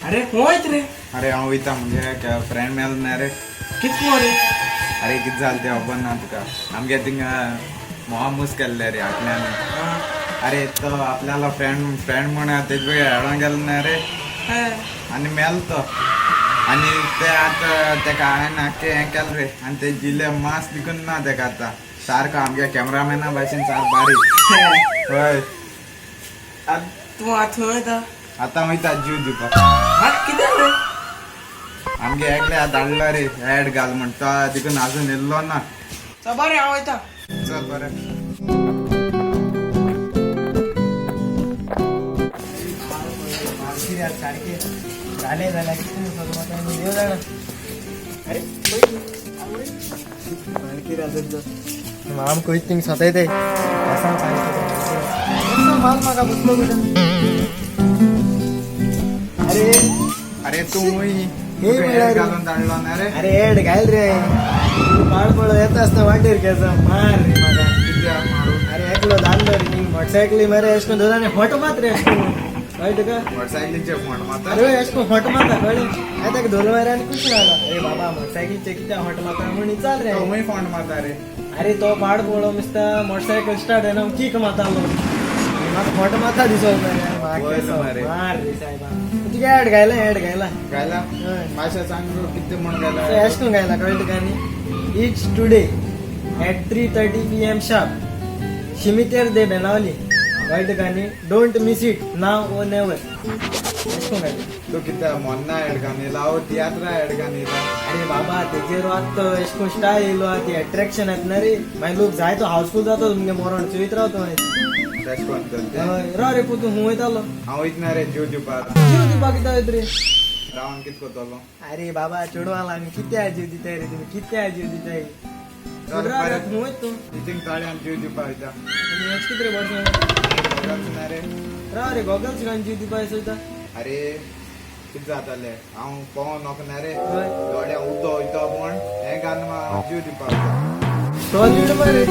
अरे होयत रे अरे हांव वयता म्हणजे फ्रेंड मेलो ना रे. कितको रे अरे कितें जालें तें खबर ना तुका आमगे थिंगा मोहामूस केल्ले रे आपल्यान. अरे तो आपल्याला फ्रेंड म्हण तेज वेळ हेडोंक गेलो ना रे आनी मेलो तो. आनी ते आतां तेका हांवें आख्खें हें केलें रे आनी ते जिल्ले मास दिकून ना तेका आतां सारको आमगे कॅमेरामॅना भाशेन सारको बारीक. हय तू आतां वयता आतां वयता जीव दिवपाक. म्हाका कितें रे आमगे एकल्या धाडलो रे ऍड घाल म्हण तो तिकून आजून येयल्लो ना. चल बरें हांव वयता. चल बरें. सारखे झाले झाल्या किती देव जाणं. अरे माम कोईत थिंग स्वतः ते माल मागा बसलो कुठं. अरे अरे तू हे ऍड घालून धाडलो ना रे. अरे एड घाल रे बाळपळ येत असतं वाटेर घ्यायचं मार रे मागा. कित्याक मारून अरे एकलो धाडलो रे नी मोटरसायकली मरे अशको दोघांनी फोटो मात रे अशको कळत का. मोटरसायकलीचे फोन माता. अरे अशको फोटो माता कळ्ळें आता दोन माऱ्यानी खुश राहिला. अरे बाबा मोटरसायकलीचे किती फोटो माता म्हणी चाल रे. तो फोन माता रे. अरे तो पाड पळो मिसता मोटरसायकल स्टार्ट आहे ना किक मातालो म्हाका फोटो माता दिसो मार रे सायबा. तुझे ऍड घायला गायला हय. मातशें सांग कितें म्हण गेला. अशको घायला कळत का न्ही. It's today at 3:30 PM sharp शिमितेर दे बेनावली कळत का न्ही. Don't miss it now or never. अशको घायला. तू कितें मोन्ना ऍड घालून हांव तियात्रा ऍड घालून. अरे बाबा तेजेर आतां अशको स्टायल येयलो ती अट्रॅक्शन येत ना रे मागीर लोक जाय तो हावसफुल जातो तुमगे मोरण चोयत रावतो. तेश कोन चलते. रा रे पुतू हूं वयतालो हांव वयतना रे जीव दिवपाक. जीव दिवपाक कितें वयत रे. रावन कितें कोतलो. अरे बाबा चेडवाला आमी कित्या जीव दिताय रे तुमी कित्या जीव दिताय. चल रा रे बरें. हूं वयत तूं तिथींग ताळ्यान जीव दिवपाक वयता. कितें रे बस घालचो ना रे. रा रे गॉगल्स घालून जीव दिवपाक वयता. अरे कितें जातालें हांव पोवो नोकना रे. हय. दोळ्या उदो वयतो म्हण हें घालून जीव दिवपाक वयता. टॉलीवूड मरे